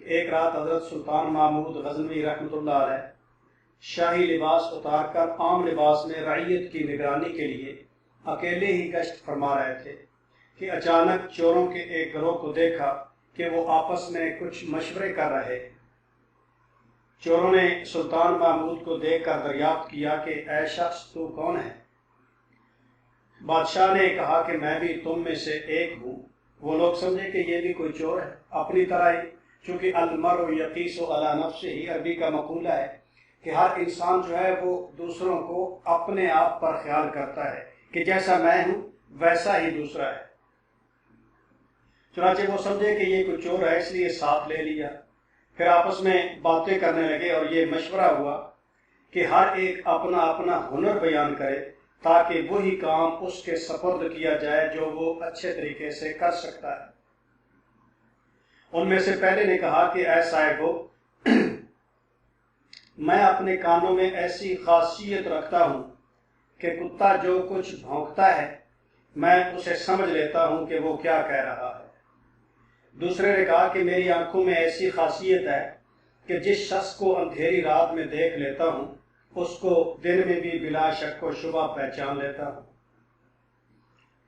ایک رات حضرت سلطان محمود غزنوی رحمۃ اللہ علیہ شاہی لباس اتار کر عام لباس میں رعیت کی نگرانی کے لیے اکیلے ہی گشت فرما رہے تھے کہ اچانک چوروں کے ایک گروہ کو دیکھا کہ وہ آپس میں کچھ مشورے کر رہے۔ چوروں نے سلطان محمود کو دیکھ کر دریافت کیا کہ اے شخص تو کون ہے؟ بادشاہ نے کہا کہ میں بھی تم میں سے ایک ہوں۔ وہ لوگ سمجھے کہ یہ بھی کوئی چور ہے، اپنی طرح ہی، چونکہ المرء یقیس علی نفسہ ہی عربی کا مقولہ ہے کہ ہر انسان جو ہے وہ دوسروں کو اپنے آپ پر خیال کرتا ہے کہ جیسا میں ہوں ویسا ہی دوسرا ہے۔ چنانچہ وہ سمجھے کہ یہ کوئی چور ہے، اس لیے ساتھ لے لیا۔ پھر آپس میں باتیں کرنے لگے اور یہ مشورہ ہوا کہ ہر ایک اپنا اپنا ہنر بیان کرے تاکہ وہی کام اس کے سپرد کیا جائے جو وہ اچھے طریقے سے کر سکتا ہے۔ ان میں سے پہلے نے کہا کہ اے صاحبو، میں اپنے کانوں میں ایسی خاصیت رکھتا ہوں کہ کتا جو کچھ بھونکتا ہے میں اسے سمجھ لیتا ہوں کہ وہ کیا کہہ رہا ہے۔ دوسرے نے کہا کہ میری آنکھوں میں ایسی خاصیت ہے کہ جس شخص کو اندھیری رات میں دیکھ لیتا ہوں اس کو دن میں بھی بلا شک و شبہ پہچان لیتا ہوں۔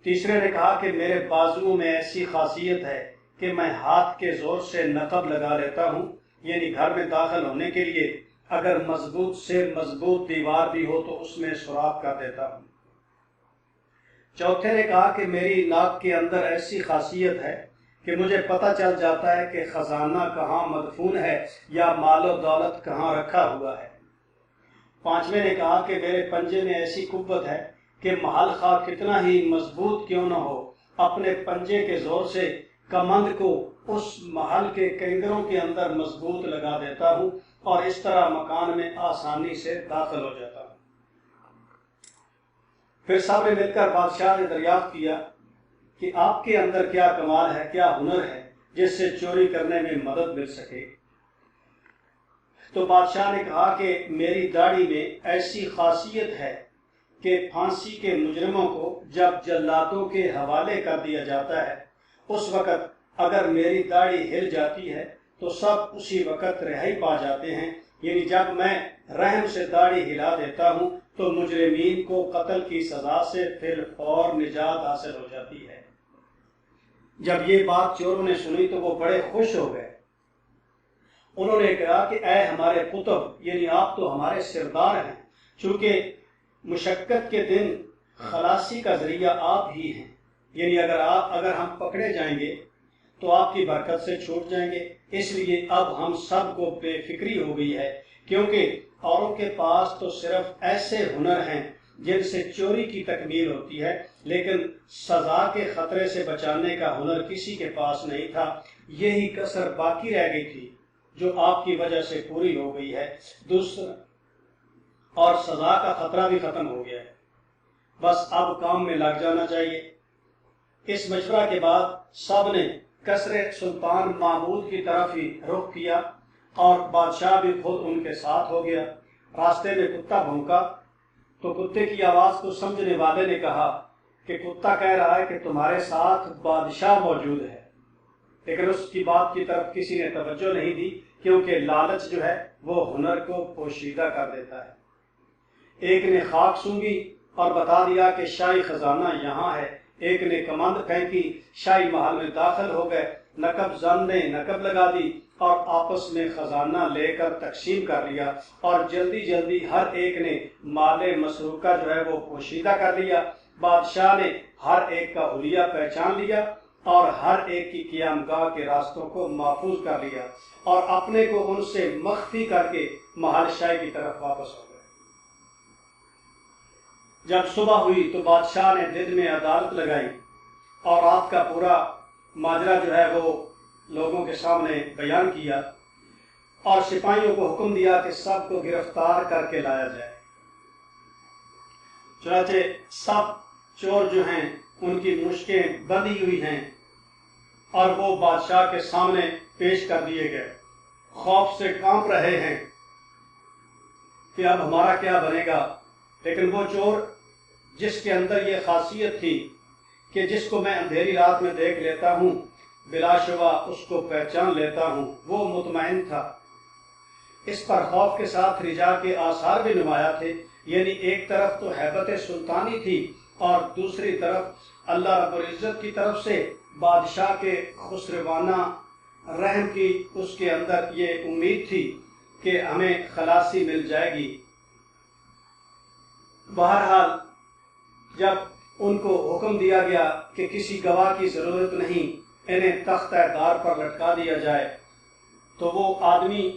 تیسرے نے کہا کہ میرے بازوؤں میں ایسی خاصیت ہے کہ میں ہاتھ کے زور سے نقب لگا لیتا ہوں، یعنی گھر میں داخل ہونے کے لیے اگر مضبوط سے مضبوط دیوار بھی ہو تو اس میں سوراخ کر دیتا ہوں۔ چوتھے نے کہا کہ میری ناک کے اندر ایسی خاصیت ہے کہ مجھے پتہ چل جاتا ہے کہ خزانہ کہاں مدفون ہے یا مال و دولت کہاں رکھا ہوا ہے۔ پانچویں نے کہا کہ میرے پنجے میں ایسی قوت ہے کہ محل خواہ کتنا ہی مضبوط کیوں نہ ہو، اپنے پنجے کے زور سے کمند کو اس محل کے کینگروں کے اندر مضبوط لگا دیتا ہوں اور اس طرح مکان میں آسانی سے داخل ہو جاتا ہوں۔ پھر سب نے مل کر بادشاہ نے دریافت کیا کہ آپ کے اندر کیا کمال ہے، کیا ہنر ہے جس سے چوری کرنے میں مدد مل سکے۔ تو بادشاہ نے کہا کہ میری داڑھی میں ایسی خاصیت ہے کہ پھانسی کے مجرموں کو جب جلادوں کے حوالے کر دیا جاتا ہے اس وقت اگر میری داڑھی ہل جاتی ہے تو سب اسی وقت رہائی پا جاتے ہیں، یعنی جب میں رحم سے داڑھی ہلا دیتا ہوں تو مجرمین کو قتل کی سزا سے فی الفور نجات حاصل ہو جاتی ہے۔ جب یہ بات چوروں نے سنی تو وہ بڑے خوش ہو گئے۔ انہوں نے کہا کہ اے ہمارے قطب، یعنی آپ تو ہمارے سردار ہیں، چونکہ مشقت کے دن خلاصی کا ذریعہ آپ ہی ہیں، یعنی اگر ہم پکڑے جائیں گے تو آپ کی برکت سے چھوٹ جائیں گے، اس لیے اب ہم سب کو بے فکری ہو گئی ہے، کیونکہ اوروں کے پاس تو صرف ایسے ہنر ہیں جن سے چوری کی تکمیل ہوتی ہے، لیکن سزا کے خطرے سے بچانے کا ہنر کسی کے پاس نہیں تھا۔ یہی کسر باقی رہ گئی تھی جو آپ کی وجہ سے پوری ہو گئی ہے، دوسرا اور سزا کا خطرہ بھی ختم ہو گیا ہے، بس اب کام میں لگ جانا چاہیے۔ اس مشورہ کے بعد سب نے قصر سلطان محمود کی طرف ہی رخ کیا اور بادشاہ بھی خود ان کے ساتھ ہو گیا۔ راستے میں کتا بھونکا تو کتے کی آواز کو سمجھنے والے نے کہا کہ کتا کہہ رہا ہے کہ تمہارے ساتھ بادشاہ موجود ہے، لیکن اس کی بات کی طرف کسی نے توجہ نہیں دی، کیونکہ لالچ جو ہے وہ ہنر کو پوشیدہ کر دیتا ہے۔ ایک نے خاک سونگی اور بتا دیا کہ شاہی خزانہ یہاں ہے، ایک نے کمند پھینکی، شاہی محل میں داخل ہو گئے، نقب زن نے نقب لگا دی اور آپس میں خزانہ لے کر تقسیم کر لیا، اور جلدی جلدی ہر ایک نے مال مسروقہ جو ہے وہ پوشیدہ کر لیا۔ بادشاہ نے ہر ایک کا حلیہ پہچان لیا اور ہر ایک کی قیام گاہ کے راستوں کو محفوظ کر لیا اور اپنے کو ان سے مخفی کر کے محل شاہی کی طرف واپس ہو گئے۔ جب صبح ہوئی تو بادشاہ نے دن میں عدالت لگائی اور رات کا پورا ماجرا جو ہے وہ لوگوں کے سامنے بیان کیا اور سپاہیوں کو حکم دیا کہ سب کو گرفتار کر کے لایا جائے۔ چنانچہ سب چور جو ہیں ان کی مشکیں بندھی ہوئی ہیں اور وہ بادشاہ کے سامنے پیش کر دیے گئے، خوف سے کانپ رہے ہیں کہ اب ہمارا کیا بنے گا۔ لیکن وہ چور جس کے اندر یہ خاصیت تھی کہ جس کو میں اندھیری رات میں دیکھ لیتا ہوں بلا شبہ اس کو پہچان لیتا ہوں۔ وہ مطمئن تھا، اس پر خوف کے ساتھ رجا کے آثار بھی نمایاں تھے، یعنی ایک طرف تو ہیبت سلطانی تھی اور دوسری طرف اللہ رب العزت کی طرف سے بادشاہ کے خسروانہ رحم کی اس کے اندر یہ امید تھی کہ ہمیں خلاصی مل جائے گی۔ بہرحال جب ان کو حکم دیا گیا کہ کسی گواہ کی ضرورت نہیں، انہیں تختہ دار پر لٹکا دیا جائے، تو وہ آدمی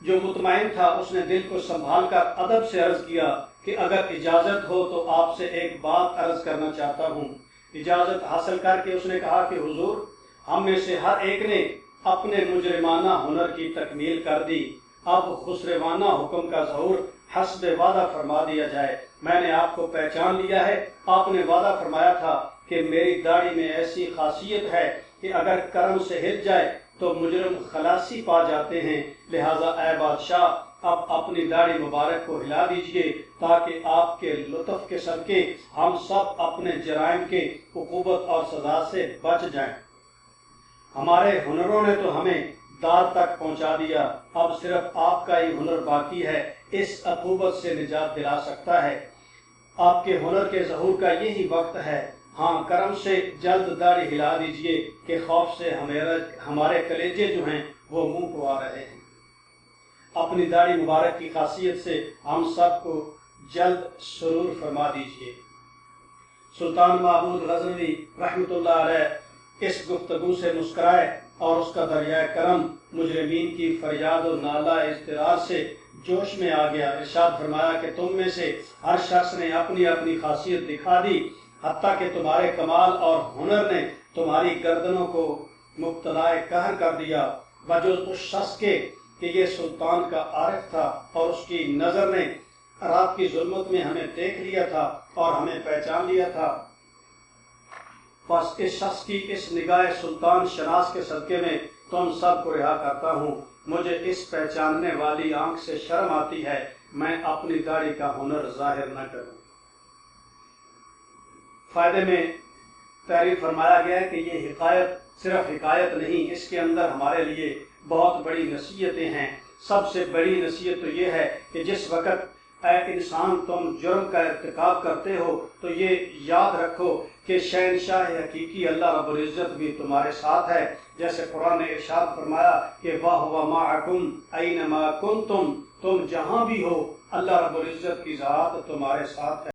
جو مطمئن تھا اس نے دل کو سنبھال کر ادب سے عرض کیا کہ اگر اجازت ہو تو آپ سے ایک بات عرض کرنا چاہتا ہوں۔ اجازت حاصل کر کے اس نے کہا کہ حضور، ہم میں سے ہر ایک نے اپنے مجرمانہ ہنر کی تکمیل کر دی، اب خسروانہ حکم کا ظہور حسب وعدہ فرما دیا جائے۔ میں نے آپ کو پہچان لیا ہے، آپ نے وعدہ فرمایا تھا کہ میری داڑھی میں ایسی خاصیت ہے کہ اگر کرم سے ہل جائے تو مجرم خلاصی پا جاتے ہیں، لہٰذا اے بادشاہ اب اپنی داڑھی مبارک کو ہلا دیجئے تاکہ آپ کے لطف کے صدقے ہم سب اپنے جرائم کے عقوبت اور سزا سے بچ جائیں۔ ہمارے ہنروں نے تو ہمیں دار تک پہنچا دیا، اب صرف آپ کا ہی ہنر باقی ہے اس عقوبت سے نجات دلا سکتا ہے۔ آپ کے ہنر کے ظہور کا یہی وقت ہے، ہاں کرم سے جلد داڑھی ہلا دیجئے کہ خوف سے ہمارے کلیجے جو ہیں وہ منہ کو آ رہے ہیں۔ اپنی داڑھی مبارک کی خاصیت سے ہم سب کو جلد سرور فرما دیجئے۔ سلطان محمود غزنوی رحمۃ اللہ علیہ اس گفتگو سے مسکرائے اور اس کا دریائے کرم مجرمین کی فریاد و نالہ اضطرار سے جوش میں آ گیا۔ ارشاد فرمایا کہ تم میں سے ہر شخص نے اپنی اپنی خاصیت دکھا دی، حتیٰ کہ تمہارے کمال اور ہنر نے تمہاری گردنوں کو مبتلا قہر کر دیا، بجز اس شخص کے کہ یہ سلطان کا عارف تھا اور اس کی نظر نے رات کی ظلمت میں ہمیں دیکھ لیا تھا اور ہمیں پہچان لیا تھا۔ بس اس شخص کی اس نگاہ سلطان شناس کے صدقے میں تم سب کو رہا کرتا ہوں۔ مجھے اس پہچاننے والی آنکھ سے شرم آتی ہے، میں اپنی داڑھی کا ہنر ظاہر نہ کروں۔ فائدے میں تحریر فرمایا گیا ہے کہ یہ حکایت صرف حکایت نہیں، اس کے اندر ہمارے لیے بہت بڑی نصیحتیں ہیں۔ سب سے بڑی نصیحت تو یہ ہے کہ جس وقت اے انسان تم جرم کا ارتکاب کرتے ہو تو یہ یاد رکھو کہ شہنشاہ حقیقی اللہ رب العزت بھی تمہارے ساتھ ہے، جیسے قرآن نے ارشاد فرمایا کہ وَهُوَ مَعَكُمْ أَيْنَمَا كُنْتُمْ، تم جہاں بھی ہو اللہ رب العزت کی ذات تمہارے ساتھ ہے۔